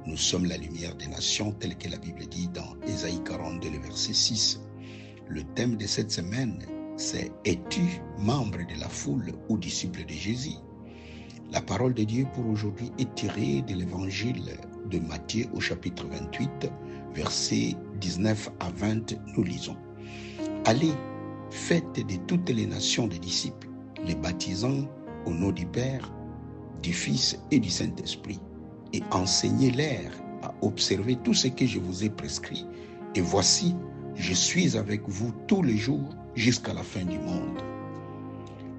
Nous sommes la lumière des nations, tel que la Bible dit dans Ésaïe 42, le verset 6. Le thème de cette semaine, c'est « Es-tu membre de la foule ou disciple de Jésus ?» La parole de Dieu pour aujourd'hui est tirée de l'évangile de Matthieu au chapitre 28, versets 19 à 20, nous lisons. « Allez, faites de toutes les nations des disciples, les baptisant au nom du Père, du Fils et du Saint-Esprit, et enseignez-leur à observer tout ce que je vous ai prescrit. Et voici, je suis avec vous tous les jours jusqu'à la fin du monde. »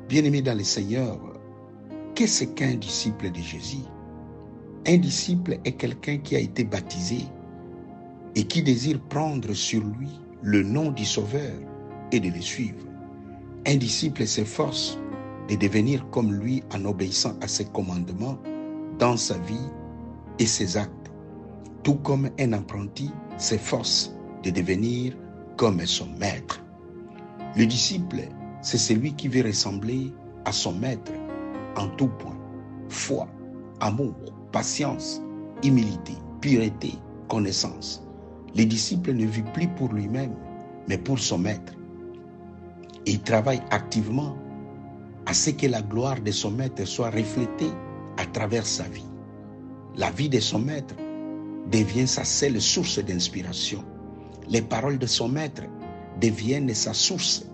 Bien-aimés dans le Seigneur, qu'est-ce qu'un disciple de Jésus? Un disciple est quelqu'un qui a été baptisé et qui désire prendre sur lui le nom du Sauveur et de le suivre. Un disciple s'efforce de devenir comme lui en obéissant à ses commandements dans sa vie et ses actes, tout comme un apprenti s'efforce de devenir comme son maître. Le disciple, c'est celui qui veut ressembler à son maître en tout point: foi, amour, patience, humilité, pureté, connaissance. Le disciple ne vit plus pour lui-même, mais pour son maître. Et il travaille activement à ce que la gloire de son maître soit reflétée à travers sa vie. La vie de son maître devient sa seule source d'inspiration. Les paroles de son maître deviennent sa source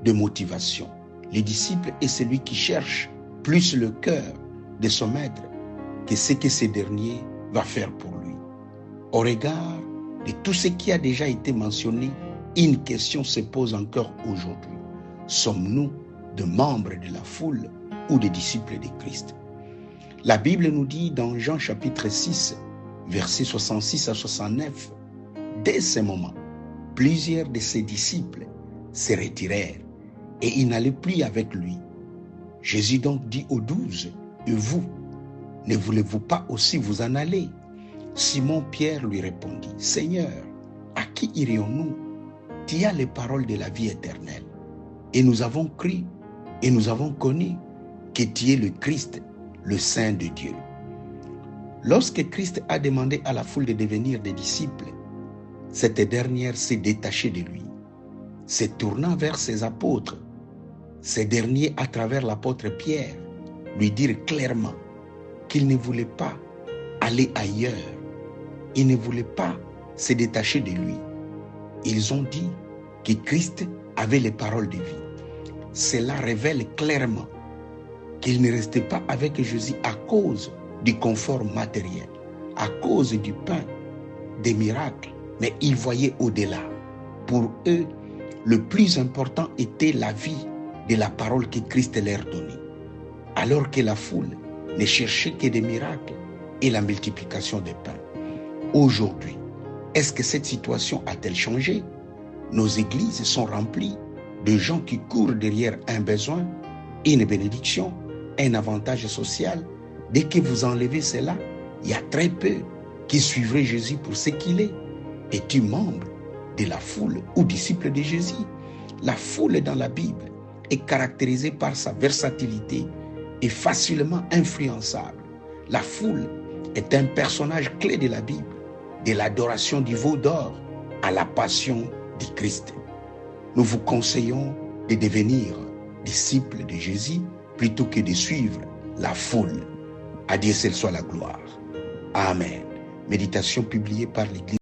de motivation. Le disciple est celui qui cherche plus le cœur de son maître que ce que ce dernier va faire pour lui. Au regard de tout ce qui a déjà été mentionné, une question se pose encore aujourd'hui. Sommes-nous de membres de la foule ou des disciples de Christ? La Bible nous dit dans Jean chapitre 6, versets 66 à 69, dès ce moment, plusieurs de ses disciples se retirèrent et ils n'allaient plus avec lui. Jésus donc dit aux 12, « Et vous, ne voulez-vous pas aussi vous en aller ?» Simon-Pierre lui répondit, « Seigneur, à qui irions-nous? Tu as les paroles de la vie éternelle. Et nous avons cru et nous avons connu que tu es le Christ, le Saint de Dieu. » Lorsque Christ a demandé à la foule de devenir des disciples, cette dernière s'est détachée de lui. Se tournant vers ses apôtres, ces derniers, à travers l'apôtre Pierre, lui dirent clairement qu'ils ne voulaient pas aller ailleurs. Ils ne voulaient pas se détacher de lui. Ils ont dit que Christ avait les paroles de vie. Cela révèle clairement qu'ils ne restaient pas avec Jésus à cause du confort matériel, à cause du pain, des miracles, mais ils voyaient au-delà. Pour eux, le plus important était la vie de la parole que Christ leur donnait, alors que la foule ne cherchait que des miracles et la multiplication des pains. Aujourd'hui, est-ce que cette situation a-t-elle changé? Nos églises sont remplies de gens qui courent derrière un besoin, une bénédiction, un avantage social. Dès que vous enlevez cela, il y a très peu qui suivraient Jésus pour ce qu'il est. Es-tu membre de la foule ou disciple de Jésus? La foule dans la Bible est caractérisée par sa versatilité et facilement influençable. La foule est un personnage clé de la Bible, de l'adoration du veau d'or à la passion du Christ. Nous vous conseillons de devenir disciples de Jésus plutôt que de suivre la foule. À Dieu seul soit la gloire. Amen. Méditation publiée par l'Église.